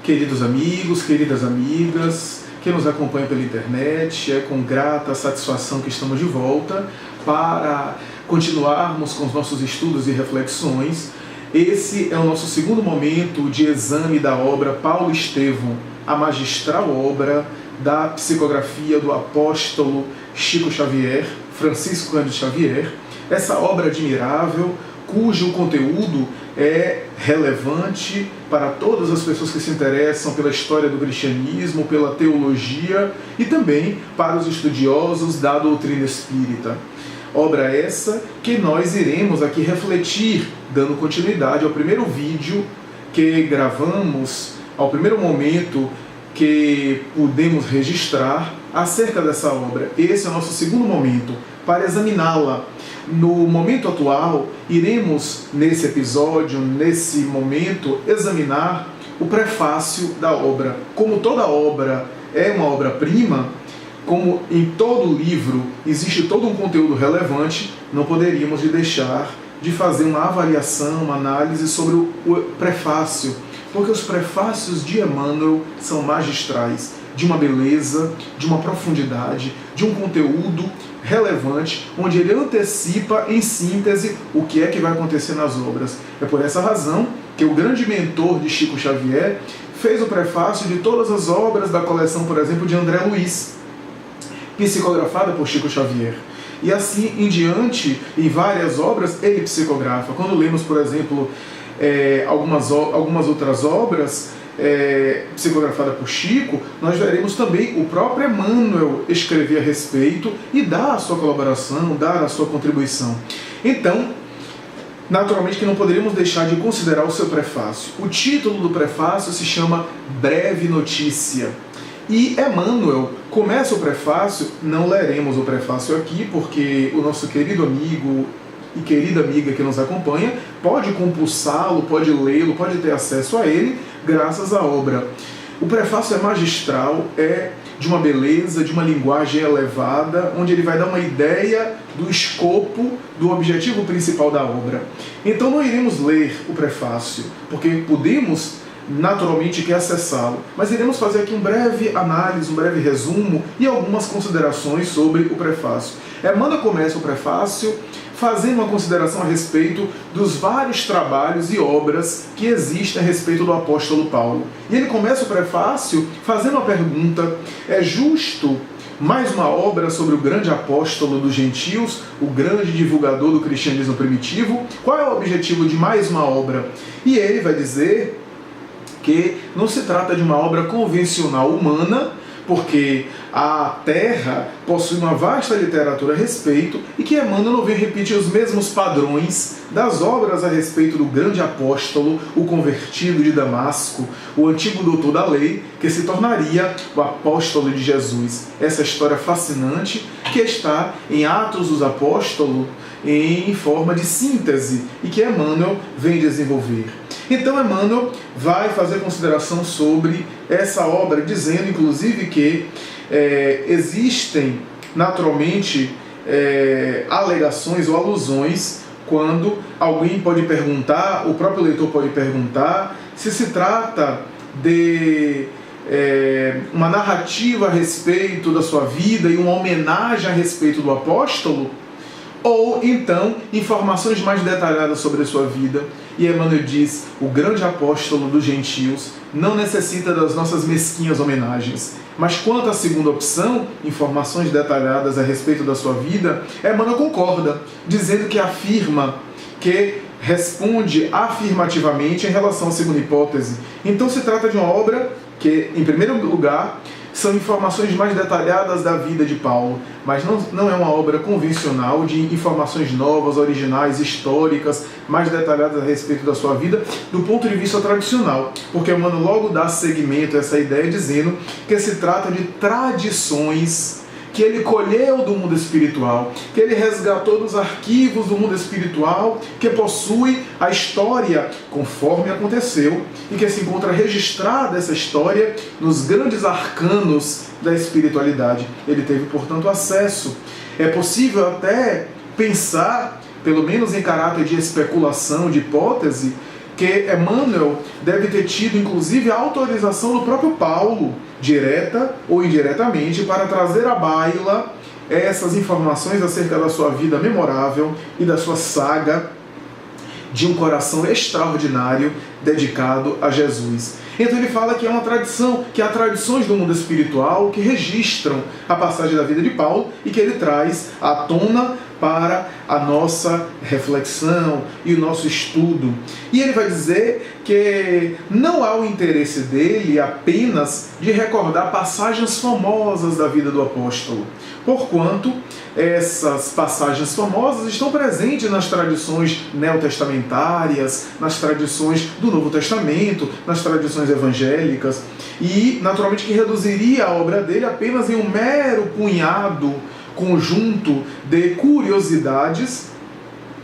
Queridos amigos, queridas amigas, que nos acompanham pela internet, é com grata satisfação que estamos de volta para continuarmos com os nossos estudos e reflexões. Esse é o nosso segundo momento de exame da obra Paulo Estevão, a magistral obra da psicografia do apóstolo Chico Xavier, Francisco Cândido Xavier. Essa obra admirável, cujo conteúdo é relevante para todas as pessoas que se interessam pela história do cristianismo, pela teologia e também para os estudiosos da doutrina espírita. Obra essa que nós iremos aqui refletir, dando continuidade ao primeiro vídeo que gravamos, ao primeiro momento que pudemos registrar acerca dessa obra. Esse é o nosso segundo momento para examiná-la. No momento atual, iremos, nesse episódio, nesse momento, examinar o prefácio da obra. Como toda obra é uma obra-prima, como em todo livro existe todo um conteúdo relevante, não poderíamos deixar de fazer uma avaliação, uma análise sobre o prefácio, porque os prefácios de Emmanuel são magistrais, de uma beleza, de uma profundidade, de um conteúdo relevante, onde ele antecipa, em síntese, o que é que vai acontecer nas obras. É por essa razão que o grande mentor de Chico Xavier fez o prefácio de todas as obras da coleção, por exemplo, de André Luiz, psicografada por Chico Xavier. E assim em diante, em várias obras, ele psicografa. Quando lemos, por exemplo, algumas outras obras psicografada por Chico, nós veremos também o próprio Emmanuel escrever a respeito e dar a sua colaboração, dar a sua contribuição. Então, naturalmente que não poderíamos deixar de considerar o seu prefácio. O título do prefácio se chama Breve Notícia. E Emmanuel começa o prefácio, não leremos o prefácio aqui, porque o nosso querido amigo e querida amiga que nos acompanha pode compulsá-lo, pode lê-lo, pode ter acesso a ele graças à obra. O prefácio é magistral, é de uma beleza, de uma linguagem elevada, onde ele vai dar uma ideia do escopo, do objetivo principal da obra. Então não iremos ler o prefácio, porque podemos naturalmente que acessá-lo, mas iremos fazer aqui um breve análise, um breve resumo e algumas considerações sobre o prefácio. Emmanuel começa o prefácio fazendo uma consideração a respeito dos vários trabalhos e obras que existem a respeito do apóstolo Paulo. E ele começa o prefácio fazendo uma pergunta: é justo mais uma obra sobre o grande apóstolo dos gentios, o grande divulgador do cristianismo primitivo? Qual é o objetivo de mais uma obra? E ele vai dizer que não se trata de uma obra convencional humana, porque a Terra possui uma vasta literatura a respeito e que Emmanuel não vem repetir os mesmos padrões das obras a respeito do grande apóstolo, o convertido de Damasco, o antigo doutor da lei, que se tornaria o apóstolo de Jesus. Essa história fascinante que está em Atos dos Apóstolos em forma de síntese e que Emmanuel vem desenvolver. Então Emmanuel vai fazer consideração sobre essa obra, dizendo inclusive que existem naturalmente alegações ou alusões quando alguém pode perguntar, o próprio leitor pode perguntar, se se trata de uma narrativa a respeito da sua vida e uma homenagem a respeito do apóstolo, ou então informações mais detalhadas sobre a sua vida. E Emmanuel diz: o grande apóstolo dos gentios não necessita das nossas mesquinhas homenagens. Mas quanto à segunda opção, informações detalhadas a respeito da sua vida, Emmanuel concorda, dizendo que afirma, que responde afirmativamente em relação à segunda hipótese. Então se trata de uma obra que, em primeiro lugar, são informações mais detalhadas da vida de Paulo, mas não é uma obra convencional de informações novas, originais, históricas, mais detalhadas a respeito da sua vida do ponto de vista tradicional, porque Emmanuel logo dá seguimento a essa ideia dizendo que se trata de tradições que ele colheu do mundo espiritual, que ele resgatou dos arquivos do mundo espiritual, que possui a história conforme aconteceu e que se encontra registrada essa história nos grandes arcanos da espiritualidade. Ele teve, portanto, acesso. É possível até pensar, pelo menos em caráter de especulação, de hipótese, que Emmanuel deve ter tido, inclusive, a autorização do próprio Paulo, direta ou indiretamente, para trazer à baila essas informações acerca da sua vida memorável e da sua saga de um coração extraordinário dedicado a Jesus. Então ele fala que é uma tradição, que há tradições do mundo espiritual que registram a passagem da vida de Paulo e que ele traz à tona para a nossa reflexão e o nosso estudo. E ele vai dizer que não há o interesse dele apenas de recordar passagens famosas da vida do apóstolo, porquanto essas passagens famosas estão presentes nas tradições neotestamentárias, nas tradições do Novo Testamento, nas tradições evangélicas, e naturalmente que reduziria a obra dele apenas em um mero conjunto de curiosidades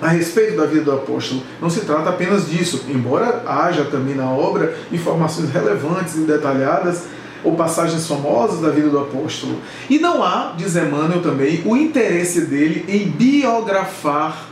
a respeito da vida do apóstolo. Não se trata apenas disso, embora haja também na obra informações relevantes e detalhadas ou passagens famosas da vida do apóstolo. E não há, diz Emmanuel também, o interesse dele em biografar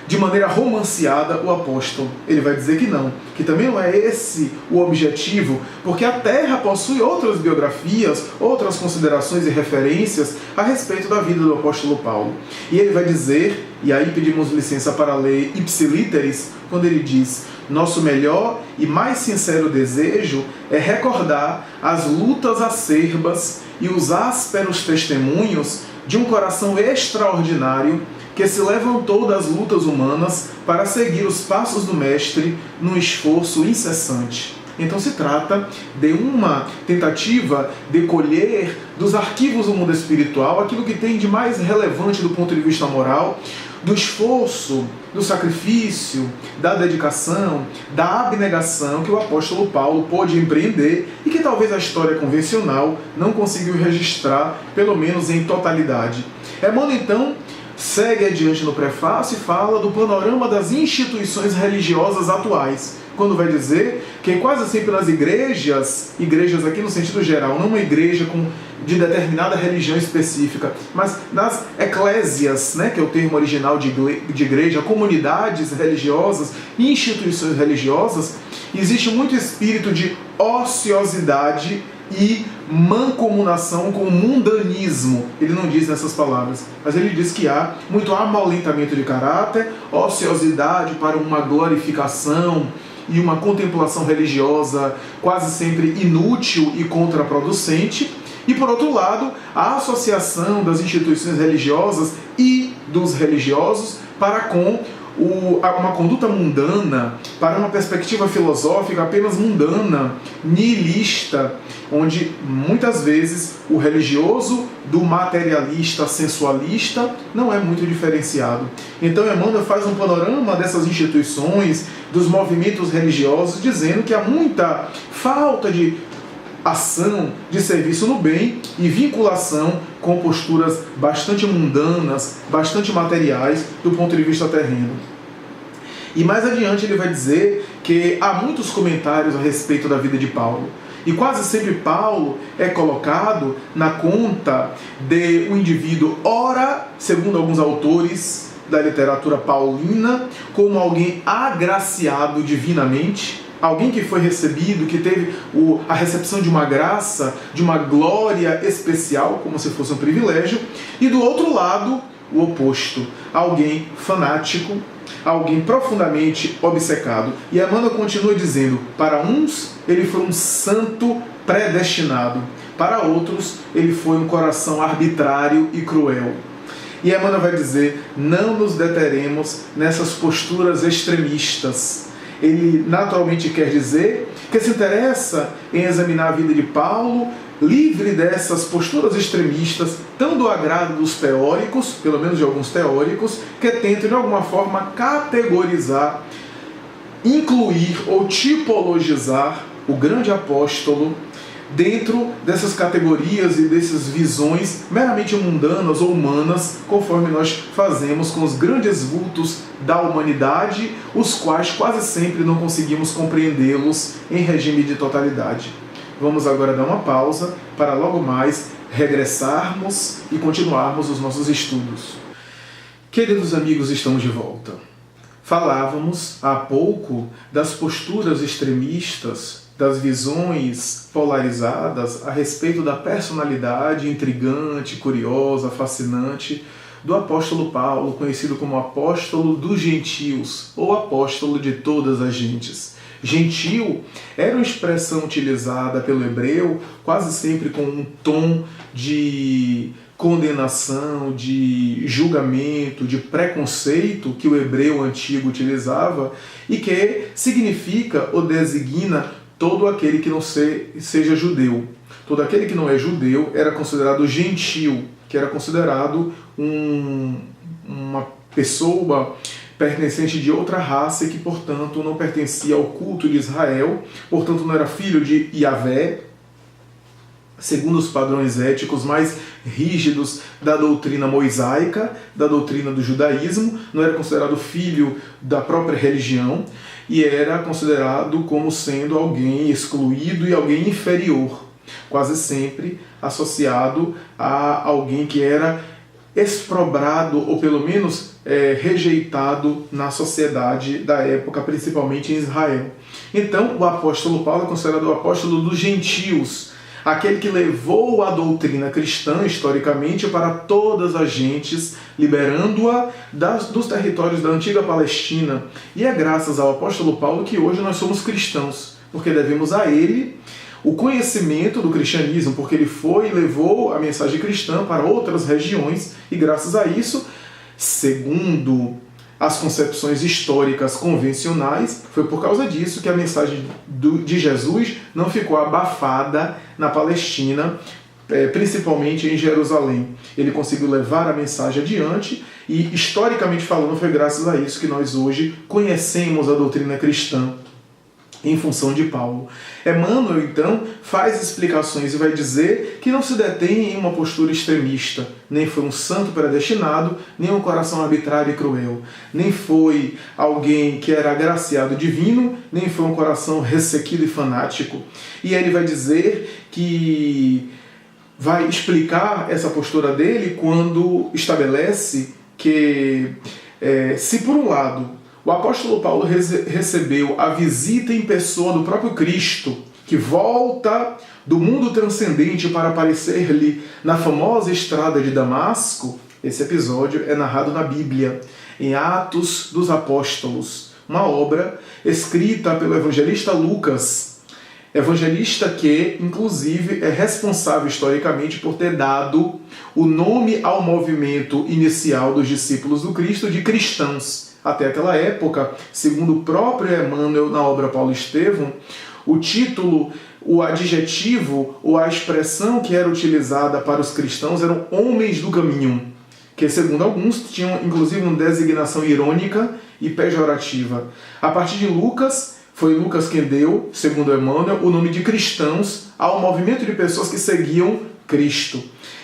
de maneira romanceada o apóstolo. Ele vai dizer que não, que também não é esse o objetivo, porque a Terra possui outras biografias, outras considerações e referências a respeito da vida do apóstolo Paulo. E ele vai dizer, e aí pedimos licença para ler ipsiliteris, quando ele diz: nosso melhor e mais sincero desejo é recordar as lutas acerbas e os ásperos testemunhos de um coração extraordinário que se levantou das lutas humanas para seguir os passos do Mestre num esforço incessante. Então se trata de uma tentativa de colher dos arquivos do mundo espiritual aquilo que tem de mais relevante do ponto de vista moral, do esforço, do sacrifício, da dedicação, da abnegação que o apóstolo Paulo pôde empreender e que talvez a história convencional não conseguiu registrar, pelo menos em totalidade. Emmanuel, então, segue adiante no prefácio e fala do panorama das instituições religiosas atuais, quando vai dizer que quase sempre nas igrejas aqui no sentido geral, não uma igreja de determinada religião específica, mas nas eclésias, né, que é o termo original de igreja, comunidades religiosas, instituições religiosas, existe muito espírito de ociosidade e mancomunação com o mundanismo. Ele não diz nessas palavras, mas ele diz que há muito amolentamento de caráter, ociosidade para uma glorificação e uma contemplação religiosa quase sempre inútil e contraproducente, e por outro lado, a associação das instituições religiosas e dos religiosos para com uma conduta mundana, para uma perspectiva filosófica apenas mundana, nihilista, onde muitas vezes o religioso do materialista, sensualista, não é muito diferenciado. Então Emmanuel faz um panorama dessas instituições, dos movimentos religiosos, dizendo que há muita falta de ação, de serviço no bem e vinculação com posturas bastante mundanas, bastante materiais do ponto de vista terreno. E mais adiante ele vai dizer que há muitos comentários a respeito da vida de Paulo. E quase sempre Paulo é colocado na conta de um indivíduo, ora, segundo alguns autores da literatura paulina, como alguém agraciado divinamente, alguém que foi recebido, que teve a recepção de uma graça, de uma glória especial, como se fosse um privilégio, e do outro lado, o oposto, alguém fanático, alguém profundamente obcecado. E Emmanuel continua dizendo, para uns ele foi um santo predestinado, para outros ele foi um coração arbitrário e cruel. E Emmanuel vai dizer, não nos deteremos nessas posturas extremistas. Ele naturalmente quer dizer que se interessa em examinar a vida de Paulo, livre dessas posturas extremistas, tão do agrado dos teóricos, pelo menos de alguns teóricos, que tentam de alguma forma categorizar, incluir ou tipologizar o grande apóstolo dentro dessas categorias e dessas visões meramente mundanas ou humanas, conforme nós fazemos com os grandes vultos da humanidade, os quais quase sempre não conseguimos compreendê-los em regime de totalidade. Vamos agora dar uma pausa para logo mais regressarmos e continuarmos os nossos estudos. Queridos amigos, estamos de volta. Falávamos há pouco das posturas extremistas, das visões polarizadas a respeito da personalidade intrigante, curiosa, fascinante do apóstolo Paulo, conhecido como apóstolo dos gentios, ou apóstolo de todas as gentes. Gentil era uma expressão utilizada pelo hebreu quase sempre com um tom de condenação, de julgamento, de preconceito que o hebreu antigo utilizava e que significa ou designa todo aquele que não seja judeu. Todo aquele que não é judeu era considerado gentil, que era considerado uma pessoa pertencente de outra raça e que, portanto, não pertencia ao culto de Israel, portanto, não era filho de Yahvé, segundo os padrões éticos mais rígidos da doutrina mosaica, da doutrina do judaísmo, não era considerado filho da própria religião e era considerado como sendo alguém excluído e alguém inferior, quase sempre associado a alguém que era exprobrado ou pelo menos rejeitado na sociedade da época, principalmente em Israel. Então, o apóstolo Paulo é considerado o apóstolo dos gentios, aquele que levou a doutrina cristã, historicamente, para todas as gentes, liberando-a dos territórios da antiga Palestina. E é graças ao apóstolo Paulo que hoje nós somos cristãos, porque devemos a ele o conhecimento do cristianismo, porque ele foi e levou a mensagem cristã para outras regiões, e graças a isso, segundo as concepções históricas convencionais, foi por causa disso que a mensagem de Jesus não ficou abafada na Palestina, principalmente em Jerusalém. Ele conseguiu levar a mensagem adiante e, historicamente falando, foi graças a isso que nós hoje conhecemos a doutrina cristã em função de Paulo. Emmanuel, então, faz explicações e vai dizer que não se detém em uma postura extremista, nem foi um santo predestinado, nem um coração arbitrário e cruel, nem foi alguém que era agraciado divino, nem foi um coração ressequido e fanático. E ele vai dizer que vai explicar essa postura dele quando estabelece que, se por um lado o apóstolo Paulo recebeu a visita em pessoa do próprio Cristo, que volta do mundo transcendente para aparecer-lhe na famosa estrada de Damasco. Esse episódio é narrado na Bíblia, em Atos dos Apóstolos, uma obra escrita pelo evangelista Lucas, evangelista que, inclusive, é responsável historicamente por ter dado o nome ao movimento inicial dos discípulos do Cristo de cristãos. Até aquela época, segundo o próprio Emmanuel na obra Paulo Estevão, o título, o adjetivo ou a expressão que era utilizada para os cristãos eram homens do caminho, que segundo alguns tinham inclusive uma designação irônica e pejorativa. A partir de Lucas, foi Lucas quem deu, segundo Emmanuel, o nome de cristãos ao movimento de pessoas que seguiam Cristo.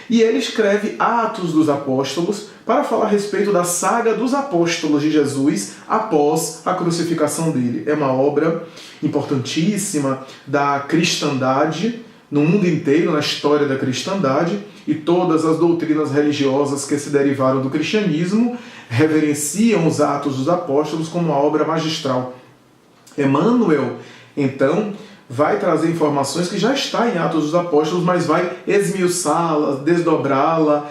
E ele escreve Atos dos Apóstolos para falar a respeito da saga dos apóstolos de Jesus após a crucificação dele. É uma obra importantíssima da cristandade no mundo inteiro, na história da cristandade, e todas as doutrinas religiosas que se derivaram do cristianismo reverenciam os Atos dos Apóstolos como uma obra magistral. Emmanuel, então, vai trazer informações que já está em Atos dos Apóstolos, mas vai esmiuçá-las, desdobrá-las,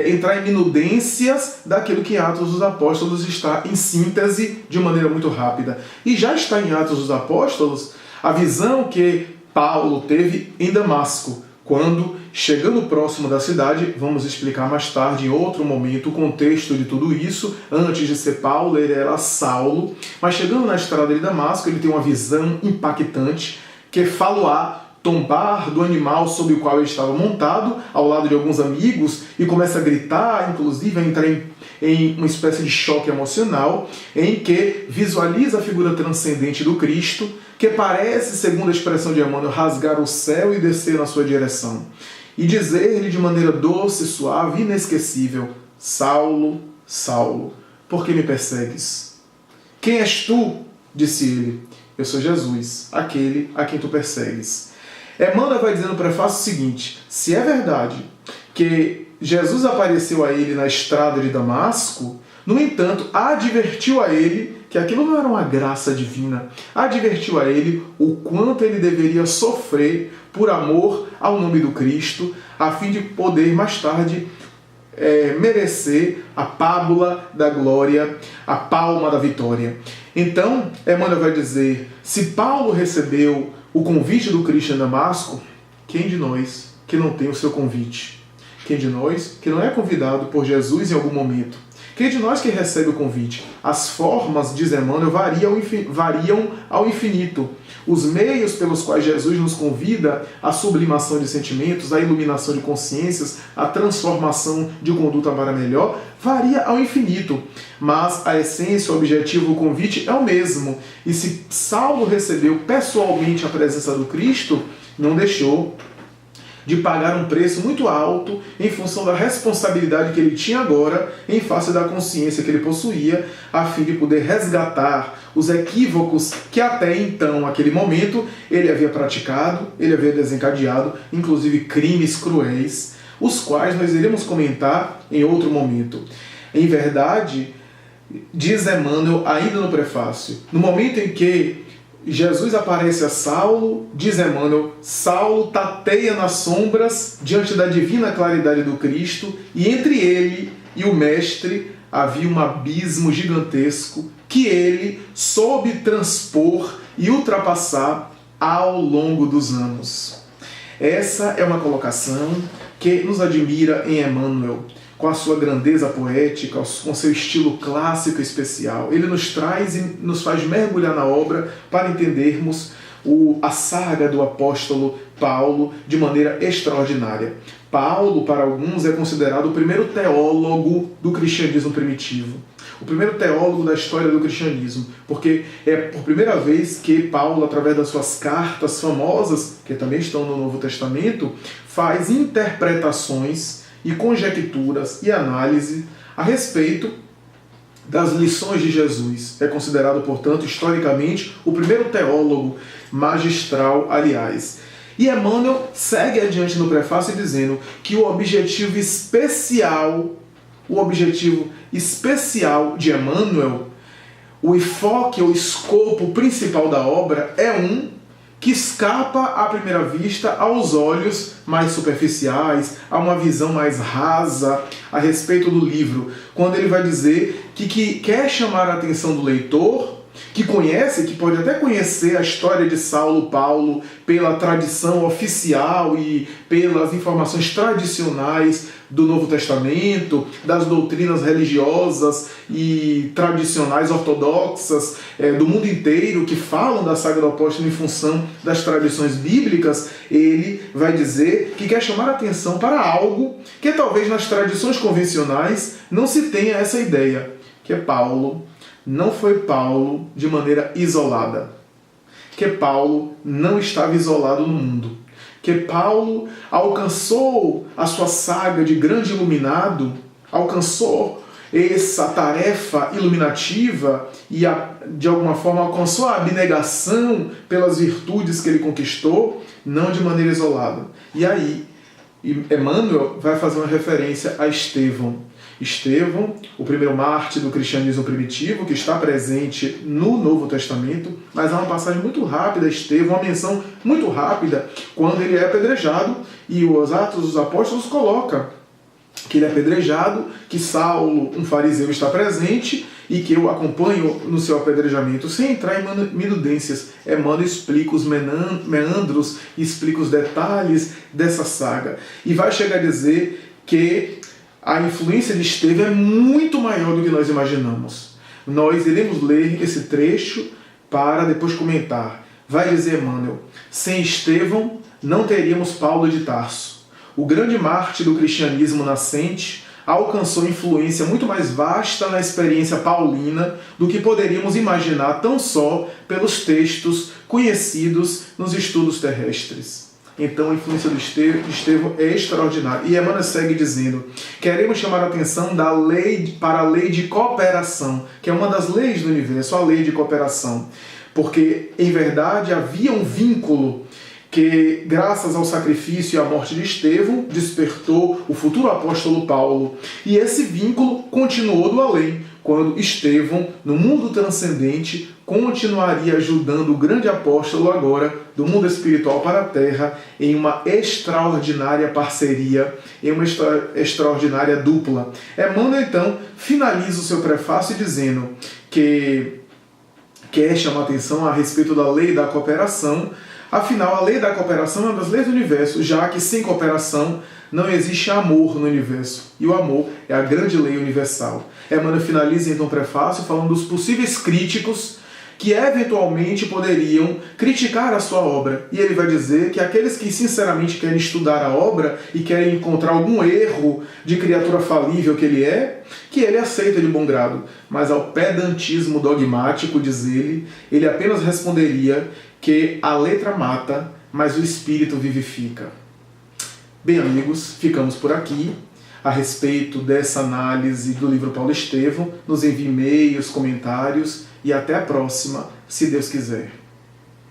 entrar em minudências daquilo que em Atos dos Apóstolos está em síntese de maneira muito rápida. E já está em Atos dos Apóstolos a visão que Paulo teve em Damasco, quando, chegando próximo da cidade, vamos explicar mais tarde, em outro momento, o contexto de tudo isso. Antes de ser Paulo, ele era Saulo, mas chegando na estrada de Damasco, ele tem uma visão impactante, que falo-á tombar do animal sobre o qual ele estava montado, ao lado de alguns amigos, e começa a gritar, inclusive a entrar em uma espécie de choque emocional, em que visualiza a figura transcendente do Cristo, que parece, segundo a expressão de Emmanuel, rasgar o céu e descer na sua direção. E dizer-lhe de maneira doce, suave, inesquecível: Saulo, Saulo, por que me persegues? Quem és tu? Disse ele. Eu sou Jesus, aquele a quem tu persegues. Emmanuel vai dizendo no prefácio o seguinte: se é verdade que Jesus apareceu a ele na estrada de Damasco, No entanto, advertiu a ele que aquilo não era uma graça divina, advertiu a ele o quanto ele deveria sofrer por amor ao nome do Cristo, a fim de poder mais tarde merecer a pábula da glória, a palma da vitória. Então, Emmanuel vai dizer, se Paulo recebeu o convite do Cristo em Damasco, quem de nós que não tem o seu convite? Quem de nós que não é convidado por Jesus em algum momento? Quem de nós que recebe o convite? As formas, diz Emmanuel, variam ao infinito. Os meios pelos quais Jesus nos convida à sublimação de sentimentos, à iluminação de consciências, à transformação de conduta para melhor, varia ao infinito. Mas a essência, o objetivo, o convite é o mesmo. E se Saulo recebeu pessoalmente a presença do Cristo, não deixou de pagar um preço muito alto em função da responsabilidade que ele tinha agora em face da consciência que ele possuía, a fim de poder resgatar os equívocos que até então, aquele momento, ele havia praticado, ele havia desencadeado, inclusive crimes cruéis, os quais nós iremos comentar em outro momento. Em verdade, diz Emmanuel ainda no prefácio, no momento em que Jesus aparece a Saulo, diz Emmanuel, Saulo tateia nas sombras diante da divina claridade do Cristo, e entre ele e o Mestre havia um abismo gigantesco que ele soube transpor e ultrapassar ao longo dos anos. Essa é uma colocação que nos admira em Emmanuel, com a sua grandeza poética, com seu estilo clássico especial. Ele nos traz e nos faz mergulhar na obra para entendermos a saga do apóstolo Paulo de maneira extraordinária. Paulo, para alguns, é considerado o primeiro teólogo do cristianismo primitivo, o primeiro teólogo da história do cristianismo, porque é por primeira vez que Paulo, através das suas cartas famosas, que também estão no Novo Testamento, faz interpretações e conjecturas e análise a respeito das lições de Jesus. É considerado, portanto, historicamente, o primeiro teólogo magistral, aliás. E Emmanuel segue adiante no prefácio dizendo que o objetivo especial de Emmanuel, o enfoque, o escopo principal da obra é que escapa à primeira vista aos olhos mais superficiais, a uma visão mais rasa a respeito do livro, quando ele vai dizer que quer chamar a atenção do leitor, que conhece, que pode até conhecer a história de Saulo, Paulo, pela tradição oficial e pelas informações tradicionais do Novo Testamento, das doutrinas religiosas e tradicionais ortodoxas do mundo inteiro que falam da saga do apóstolo em função das tradições bíblicas. Ele vai dizer que quer chamar a atenção para algo que talvez nas tradições convencionais não se tenha essa ideia, que é Paulo não foi Paulo de maneira isolada, que Paulo não estava isolado no mundo, que Paulo alcançou a sua saga de grande iluminado, alcançou essa tarefa iluminativa e, de alguma forma, alcançou a abnegação pelas virtudes que ele conquistou, não de maneira isolada. E aí, Emmanuel vai fazer uma referência a Estevão. Estevão, o primeiro mártir do cristianismo primitivo, que está presente no Novo Testamento, mas há uma passagem muito rápida, Estevão, uma menção muito rápida, quando ele é apedrejado, e os Atos dos Apóstolos coloca que ele é apedrejado, que Saulo, um fariseu, está presente, e que eu acompanho no seu apedrejamento, sem entrar em minudências. Emmanuel explica os meandros, explica os detalhes dessa saga, e vai chegar a dizer que a influência de Estevão é muito maior do que nós imaginamos. Nós iremos ler esse trecho para depois comentar. Vai dizer Emmanuel, sem Estevão não teríamos Paulo de Tarso. O grande mártir do cristianismo nascente alcançou influência muito mais vasta na experiência paulina do que poderíamos imaginar tão só pelos textos conhecidos nos estudos terrestres. Então a influência de Estevão é extraordinária. E Emmanuel segue dizendo, queremos chamar a atenção para a lei de cooperação, que é uma das leis do universo, a lei de cooperação. Porque, em verdade, havia um vínculo que, graças ao sacrifício e à morte de Estevão, despertou o futuro apóstolo Paulo. E esse vínculo continuou do além, quando Estevão, no mundo transcendente, continuaria ajudando o grande apóstolo agora do mundo espiritual para a terra em uma extraordinária parceria, em uma extraordinária dupla. Emmanuel, então, finaliza o seu prefácio dizendo que quer chamar atenção a respeito da lei da cooperação. Afinal, a lei da cooperação é uma das leis do universo, já que sem cooperação não existe amor no universo. E o amor é a grande lei universal. Emmanuel finaliza então o prefácio falando dos possíveis críticos que eventualmente poderiam criticar a sua obra. E ele vai dizer que aqueles que sinceramente querem estudar a obra e querem encontrar algum erro de criatura falível que que ele aceita de bom grado. Mas ao pedantismo dogmático, diz ele apenas responderia que a letra mata, mas o espírito vivifica. Bem, amigos, ficamos por aqui. A respeito dessa análise do livro Paulo Estevão, nos envie e-mails, comentários e até a próxima, se Deus quiser.